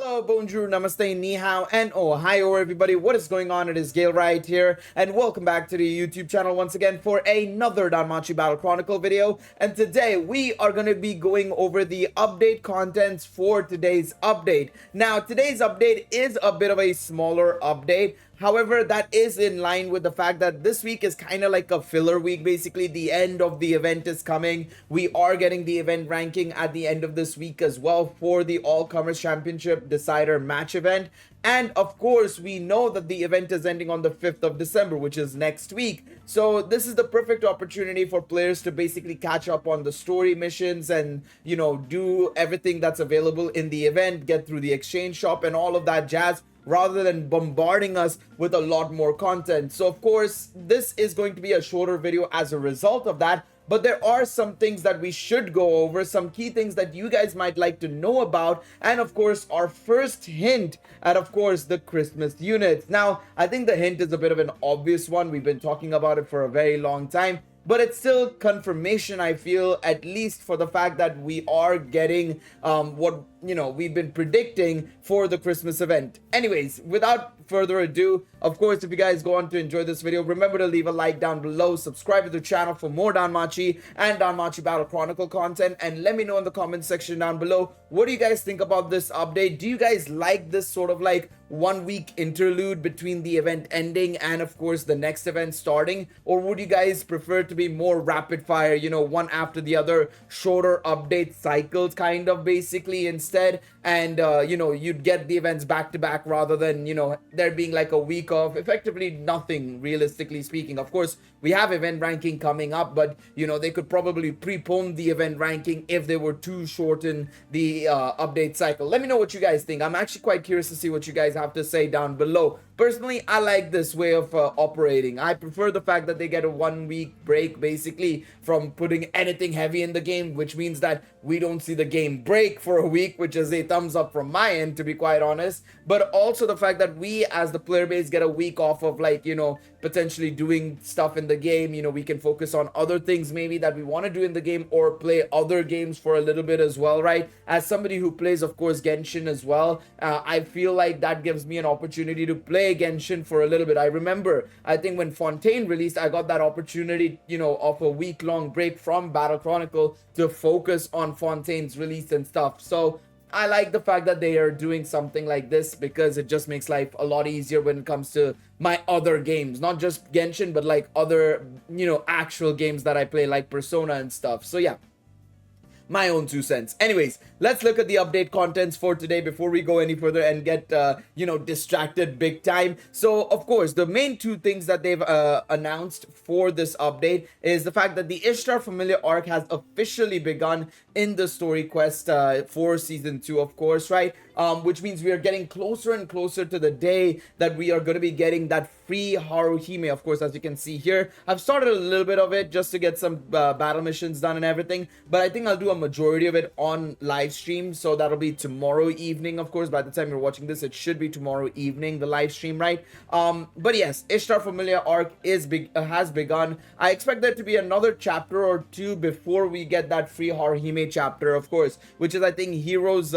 Hello, bonjour, namaste, ni hao, and ohio, everybody. What is going on? It is Galeriot here, and welcome back to the YouTube channel once again for another Danmachi Battle Chronicle video. And today we are going to be going over the update contents for today's update. Now, today's update is a bit of a smaller update. However, that is in line with the fact that this week is kind of like a filler week. Basically, the end of the event is coming. We are getting the event ranking at the end of this week as well for the All-Comers Championship Decider match event. And of course, we know that the event is ending on the 5th of December, which is next week. So this is the perfect opportunity for players to basically catch up on the story missions and, you know, do everything that's available in the event, get through the exchange shop and all of that jazz, rather than bombarding us with a lot more content. So of course, this is going to be a shorter video as a result of that. But there are some things that we should go over, some key things that you guys might like to know about, and of course our first hint at, of course, the Christmas units. Now, I think the hint is a bit of an obvious one. We've been talking about it for a very long time, but it's still confirmation, I feel, at least for the fact that we are getting what, you know, we've been predicting for the Christmas event. Anyways, without further ado, of course, if you guys go on to enjoy this video, remember to leave a like down below, subscribe to the channel for more Danmachi and Danmachi Battle Chronicle content, and let me know in the comment section down below, what do you guys think about this update? Do you guys like this sort of like 1 week interlude between the event ending and of course the next event starting? Or would you guys prefer to be more rapid fire, you know, one after the other, shorter update cycles kind of basically instead, and you know, you'd get the events back to back rather than, you know, there being like a week of effectively nothing, realistically speaking? Of course, we have event ranking coming up, but you know, they could probably prepone the event ranking if they were to shorten the update cycle. Let me know what you guys think. I'm actually quite curious to see what you guys have to say down below. Personally, I like this way of operating. I prefer the fact that they get a 1 week break basically from putting anything heavy in the game, which means that we don't see the game break for a week, which is a thumbs up from my end, to be quite honest. But also the fact that we as the player base get a week off of, like, you know, potentially doing stuff in the game. You know, we can focus on other things maybe that we want to do in the game, or play other games for a little bit as well, right? As somebody who plays, of course, Genshin as well, I feel like that gives me an opportunity to play Genshin for a little bit. I remember, I think when Fontaine released, I got that opportunity, you know, of a week-long break from Battle Chronicle to focus on Fontaine's release and stuff. So I like the fact that they are doing something like this, because it just makes life a lot easier when it comes to my other games, not just Genshin, but like other, you know, actual games that I play, like Persona and stuff. So yeah, my own 2 cents. Anyways, let's look at the update contents for today before we go any further and get you know, distracted big time. So of course, the main 2 things that they've announced for this update is the fact that the Ishtar Familiar arc has officially begun in the story quest for season 2, of course, right? Which means we are getting closer and closer to the day that we are going to be getting that free Haruhime. Of course, as you can see here, I've started a little bit of it just to get some battle missions done and everything, but I think I'll do a majority of it on live stream, so that'll be tomorrow evening. Of course, by the time you're watching this, it should be tomorrow evening, the live stream, right? But yes, Ishtar Familiar arc is has begun. I expect there to be another chapter or 2 before we get that free Haruhime chapter, of course, which is, I think, Hero's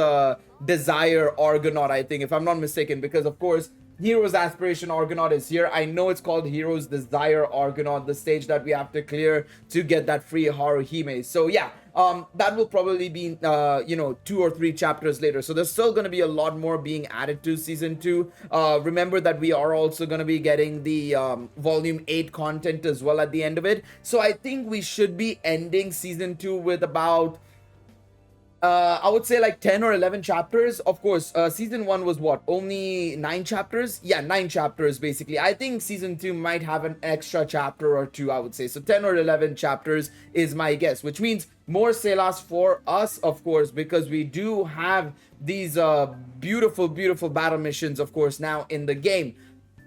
Desire Argonaut, I think, if I'm not mistaken, because of course Hero's Aspiration Argonaut is here. I know it's called Hero's Desire Argonaut, the stage that we have to clear to get that free Haruhime. So yeah, that will probably be you know, 2 or 3 chapters later. So there's still going to be a lot more being added to season 2. Remember that we are also going to be getting the volume 8 content as well at the end of it. So I think we should be ending season 2 with about I would say like 10 or 11 chapters. Of course, season 1 was what, only 9 chapters? Yeah, 9 chapters basically. I think season 2 might have an extra chapter or 2, I would say. So 10 or 11 chapters is my guess, which means more Selas for us, of course, because we do have these beautiful battle missions, of course, now in the game.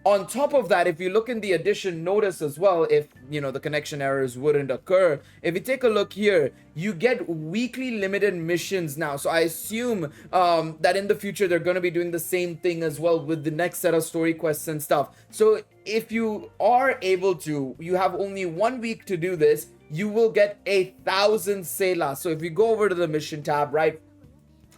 On top of that, if you look in the addition notice as well, if, you know, the connection errors wouldn't occur, if you take a look here, you get weekly limited missions now. So I assume that in the future, they're going to be doing the same thing as well with the next set of story quests and stuff. So if you are able to, you have only 1 week to do this, you will get 1,000 Selas. So if you go over to the mission tab, right,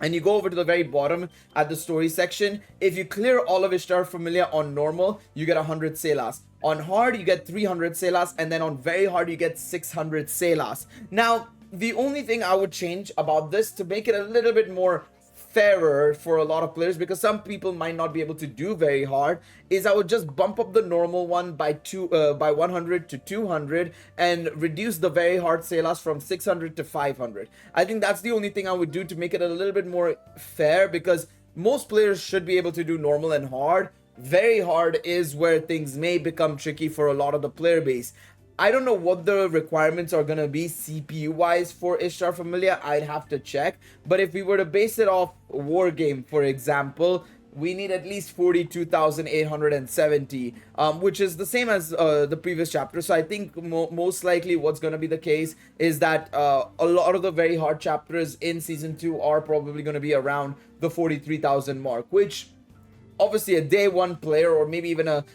and you go over to the very bottom at the story section, if you clear all of Ishtar Familia on normal, you get 100 Selas. On hard, you get 300 Selas, and then on very hard, you get 600 Selas. Now, the only thing I would change about this to make it a little bit more fairer for a lot of players, because some people might not be able to do very hard, is I would just bump up the normal one by 100 to 200 and reduce the very hard Selas from 600 to 500. I think that's the only thing I would do to make it a little bit more fair, because most players should be able to do normal and hard. Very hard is where things may become tricky for a lot of the player base. I don't know what the requirements are going to be CPU wise for Ishtar Familia. I'd have to check. But if we were to base it off War Game, for example, we need at least 42,870, which is the same as the previous chapter. So I think most likely what's going to be the case is that a lot of the very hard chapters in Season 2 are probably going to be around the 43,000 mark, which obviously a day one player or maybe even a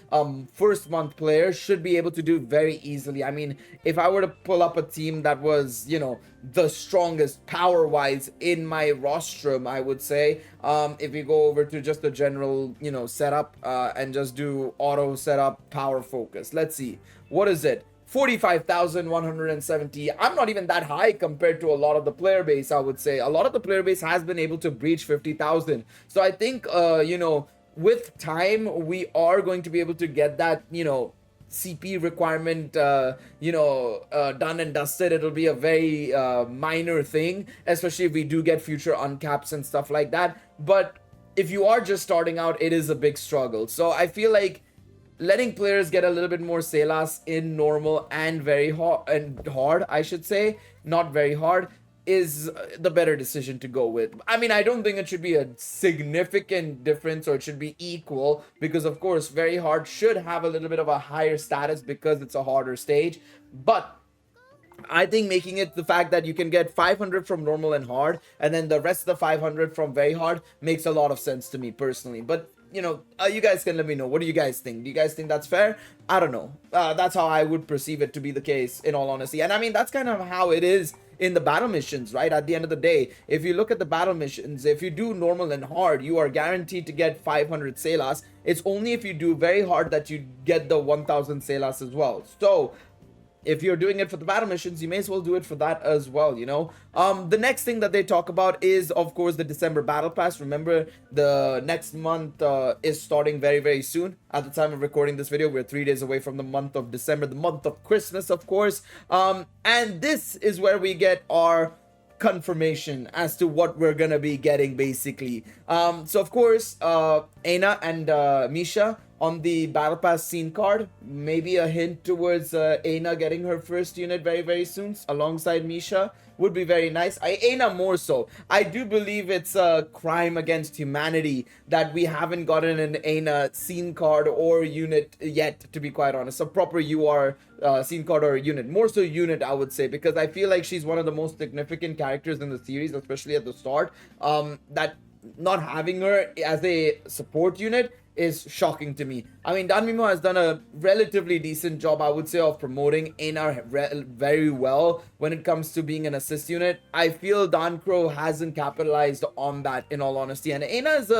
first month player should be able to do very easily. I mean, if I were to pull up a team that was, you know, the strongest power wise in my rostrum, I would say, if we go over to just the general, you know, setup and just do auto setup power focus, let's see, what is it? 45,170. I'm not even that high compared to a lot of the player base. I would say a lot of the player base has been able to breach 50,000. So I think, you know, with time, we are going to be able to get that, you know, CP requirement, done and dusted. It'll be a very minor thing, especially if we do get future uncaps and stuff like that. But if you are just starting out, it is a big struggle. So I feel like letting players get a little bit more Selas in normal and very hard, I should say, not very hard, is the better decision to go with. I mean, I don't think it should be a significant difference or it should be equal, because of course very hard should have a little bit of a higher status because it's a harder stage. But I think making it the fact that you can get 500 from normal and hard and then the rest of the 500 from very hard makes a lot of sense to me personally. But you know, you guys can let me know. What do you guys think? Do you guys think that's fair? I don't know. That's how I would perceive it to be the case, in all honesty. And I mean, that's kind of how it is in the battle missions, right? At the end of the day, if you look at the battle missions, if you do normal and hard, you are guaranteed to get 500 Selas. It's only if you do very hard that you get the 1000 Selas as well. So if you're doing it for the battle missions, you may as well do it for that as well, you know. The next thing that they talk about is, of course, the December battle pass. Remember, the next month is starting very, very soon. At the time of recording this video, we're 3 days away from the month of December, the month of Christmas, of course. And this is where we get our confirmation as to what we're gonna be getting, basically. So of course, Aina and Misha on the battle pass scene card, maybe a hint towards Aina getting her first unit very, very soon alongside Misha would be very nice. Aina more so. I do believe it's a crime against humanity that we haven't gotten an Aina scene card or unit yet, to be quite honest. A proper UR scene card or unit. More so unit, I would say, because I feel like she's one of the most significant characters in the series, especially at the start. That not having her as a support unit is shocking to me. I mean, Danmachi has done a relatively decent job, I would say, of promoting Aina very well when it comes to being an assist unit. I feel Danchro hasn't capitalized on that, in all honesty. And Aina is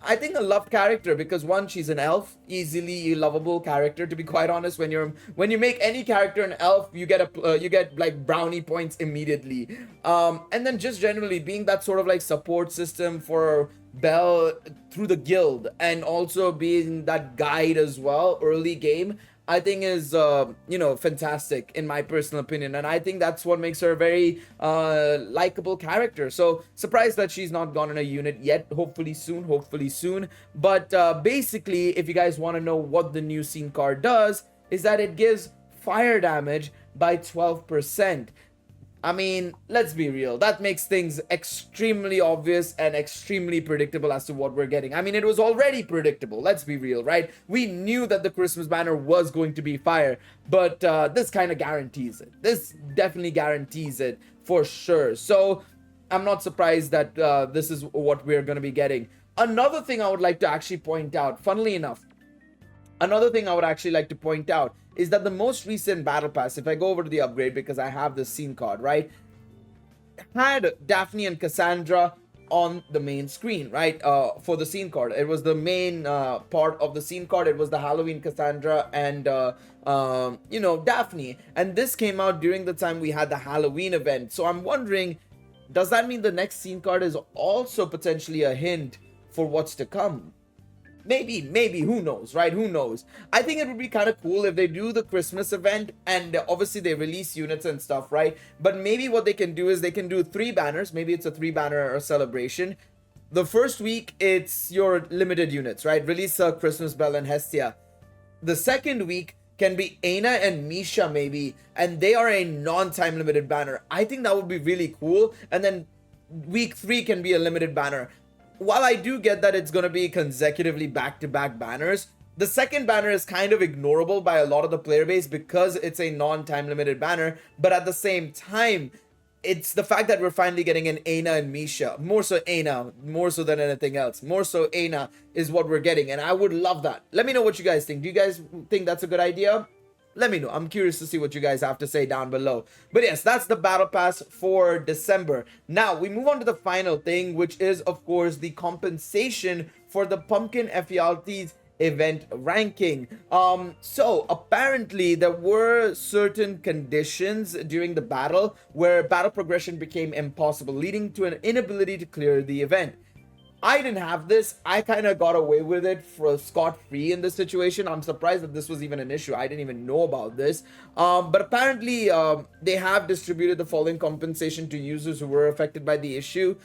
I think, a loved character because, one, she's an elf, easily lovable character, to be quite honest. When you make any character an elf, you get like brownie points immediately. And then just generally being that sort of like support system for Belle through the guild, and also being that guide as well early game, I think is fantastic in my personal opinion. And I think that's what makes her a very likable character. So surprised that she's not gone in a unit yet. Hopefully soon. But basically, if you guys want to know what the new scene card does, is that it gives fire damage by 12%. I mean, let's be real. That makes things extremely obvious and extremely predictable as to what we're getting. I mean, it was already predictable. Let's be real, right? We knew that the Christmas banner was going to be fire, but this kind of guarantees it. This definitely guarantees it for sure. So I'm not surprised that this is what we're going to be getting. Another thing I would like to actually point out, funnily enough, is that the most recent battle pass, if I go over to the upgrade because I have the scene card, right, had Daphne and Cassandra on the main screen, right? For the scene card, it was the main part of the scene card. It was the Halloween Cassandra and you know, Daphne, and this came out during the time we had the Halloween event. So I'm wondering, does that mean the next scene card is also potentially a hint for what's to come? Maybe, who knows, right? Who knows? I think it would be kind of cool if they do the Christmas event and obviously they release units and stuff, right? But maybe what they can do is they can do 3 banners. Maybe it's a 3-banner or celebration. The first week, it's your limited units, right? Release a Christmas Bell and Hestia. The second week can be Aina and Misha maybe, and they are a non-time limited banner. I think that would be really cool. And then week 3 can be a limited banner. While I do get that it's going to be consecutively back-to-back banners, the second banner is kind of ignorable by a lot of the player base because it's a non-time limited banner. But at the same time, it's the fact that we're finally getting an Aina and Misha. More so Aina, more so than anything else. More so Aina is what we're getting, and I would love that. Let me know what you guys think. Do you guys think that's a good idea? Let me know. I'm curious to see what you guys have to say down below. But yes, that's the battle pass for December. Now we move on to the final thing, which is of course the compensation for the Pumpkin Ephialtes event ranking. So apparently there were certain conditions during the battle where battle progression became impossible, leading to an inability to clear the event. I didn't have this. I kind of got away with it for scot-free in this situation. I'm surprised that this was even an issue. I didn't even know about this. But apparently, they have distributed the following compensation to users who were affected by the issue.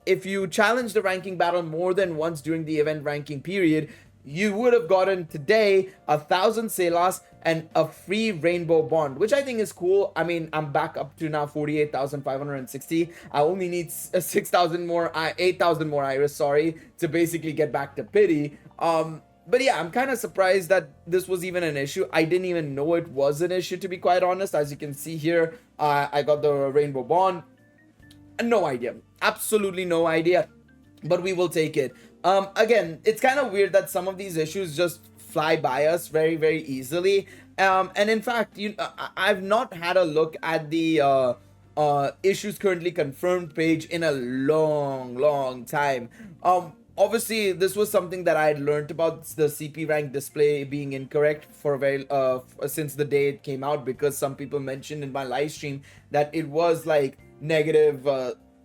If you challenge the ranking battle more than once during the event ranking period, you would have gotten today 1,000 Selas and a free rainbow bond, which I think is cool. I mean, I'm back up to now 48,560. I only need 6,000 more, 8,000 more iris, sorry, to basically get back to pity. But yeah, I'm kind of surprised that this was even an issue. I didn't even know it was an issue, to be quite honest. As you can see here, I got the rainbow bond. No idea, absolutely no idea, but we will take it. Again, it's kind of weird that some of these issues just fly by us very, very easily. And in fact, I've not had a look at the issues currently confirmed page in a long time. Obviously, this was something that I had learned about, the CP rank display being incorrect for a very since the day it came out, because some people mentioned in my live stream that it was like negative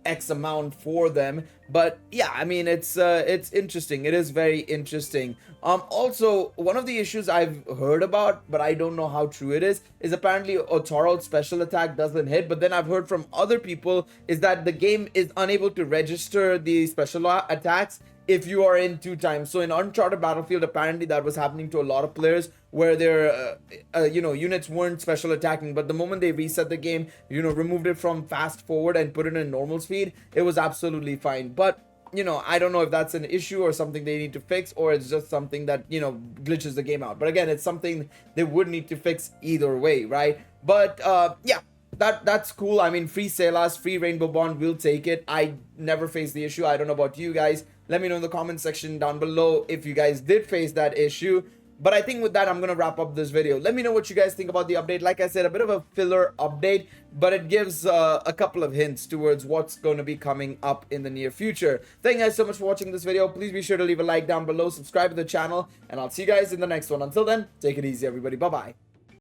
X amount for them. But yeah, I mean, it's interesting. It is very interesting. Also, one of the issues I've heard about, but I don't know how true it is apparently Otoral's special attack doesn't hit. But then I've heard from other people is that the game is unable to register the special attacks if you are in 2 times. So in Uncharted Battlefield, apparently that was happening to a lot of players where their units weren't special attacking, but the moment they reset the game, removed it from fast forward and put it in normal speed, it was absolutely fine. But I don't know if that's an issue or something they need to fix, or it's just something that glitches the game out. But again, it's something they would need to fix either way, right? But yeah, that's cool. I mean, free Selas, free Rainbow Bond, we'll take it. I never faced the issue. I don't know about you guys. Let me know in the comment section down below if you guys did face that issue. But I think with that, I'm going to wrap up this video. Let me know what you guys think about the update. Like I said, a bit of a filler update, but it gives a couple of hints towards what's going to be coming up in the near future. Thank you guys so much for watching this video. Please be sure to leave a like down below, subscribe to the channel, and I'll see you guys in the next one. Until then, take it easy, everybody. Bye-bye.